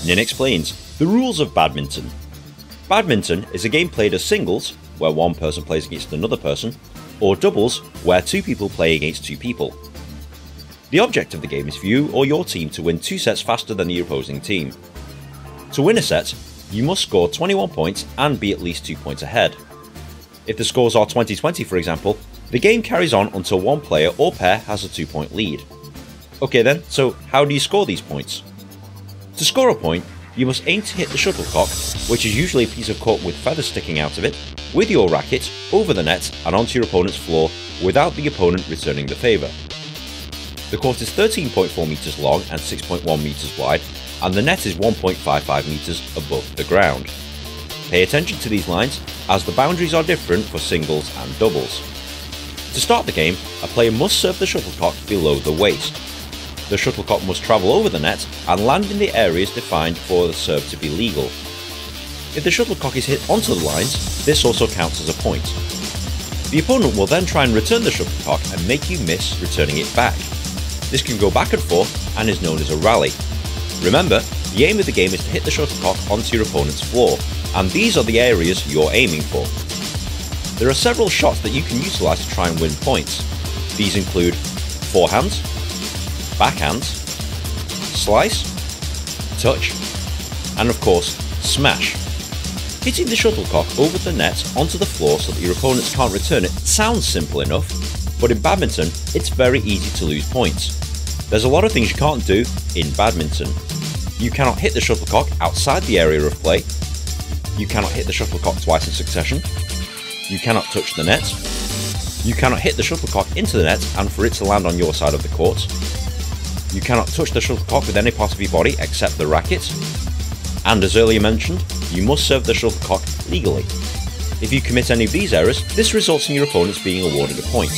Nin explains the rules of badminton. Badminton is a game played as singles, where one person plays against another person, or doubles, where two people play against two people. The object of the game is for you or your team to win 2 sets faster than the opposing team. To win a set, you must score 21 points and be at least 2 points ahead. If the scores are 20-20 for example, the game carries on until one player or pair has a 2-point lead. Okay then, so how do you score these points? To score a point, you must aim to hit the shuttlecock, which is usually a piece of cork with feathers sticking out of it, with your racket over the net and onto your opponent's floor without the opponent returning the favour. The court is 13.4 metres long and 6.1 metres wide, and the net is 1.55 metres above the ground. Pay attention to these lines, as the boundaries are different for singles and doubles. To start the game, a player must serve the shuttlecock below the waist. The shuttlecock must travel over the net and land in the areas defined for the serve to be legal. If the shuttlecock is hit onto the lines, this also counts as a point. The opponent will then try and return the shuttlecock and make you miss returning it back. This can go back and forth and is known as a rally. Remember, the aim of the game is to hit the shuttlecock onto your opponent's floor, and these are the areas you're aiming for. There are several shots that you can utilise to try and win points. These include forehands, backhands, slice, touch, and of course, smash. Hitting the shuttlecock over the net onto the floor so that your opponents can't return it sounds simple enough, but in badminton, it's very easy to lose points. There's a lot of things you can't do in badminton. You cannot hit the shuttlecock outside the area of play. You cannot hit the shuttlecock twice in succession. You cannot touch the net. You cannot hit the shuttlecock into the net and for it to land on your side of the court. You cannot touch the shuttlecock with any part of your body except the racket. And as earlier mentioned, you must serve the shuttlecock legally. If you commit any of these errors, this results in your opponents being awarded a point.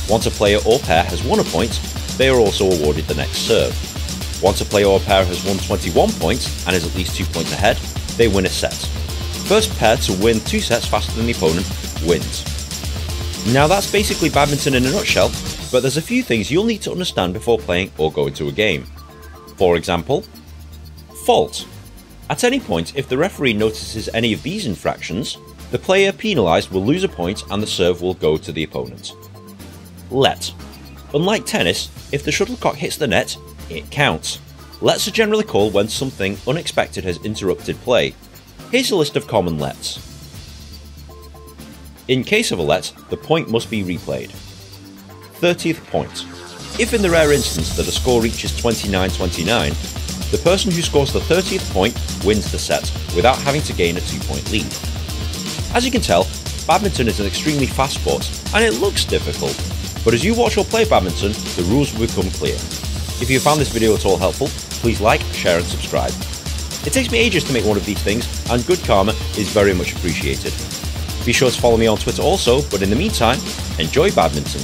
Once a player or pair has won a point, they are also awarded the next serve. Once a player or pair has won 21 points and is at least 2 points ahead, they win a set. First pair to win 2 sets faster than the opponent wins. Now that's basically badminton in a nutshell, but there's a few things you'll need to understand before playing or going to a game. For example, fault. At any point, if the referee notices any of these infractions, the player penalised will lose a point and the serve will go to the opponent. Let. Unlike tennis, if the shuttlecock hits the net, it counts. Lets are generally called when something unexpected has interrupted play. Here's a list of common lets. In case of a let, the point must be replayed. 30th point. If in the rare instance that a score reaches 29-29, the person who scores the 30th point wins the set without having to gain a 2-point lead. As you can tell, badminton is an extremely fast sport and it looks difficult, but as you watch or play badminton, the rules will become clear. If you found this video at all helpful, please like, share and subscribe. It takes me ages to make one of these things, and good karma is very much appreciated. Be sure to follow me on Twitter also, but in the meantime, enjoy badminton.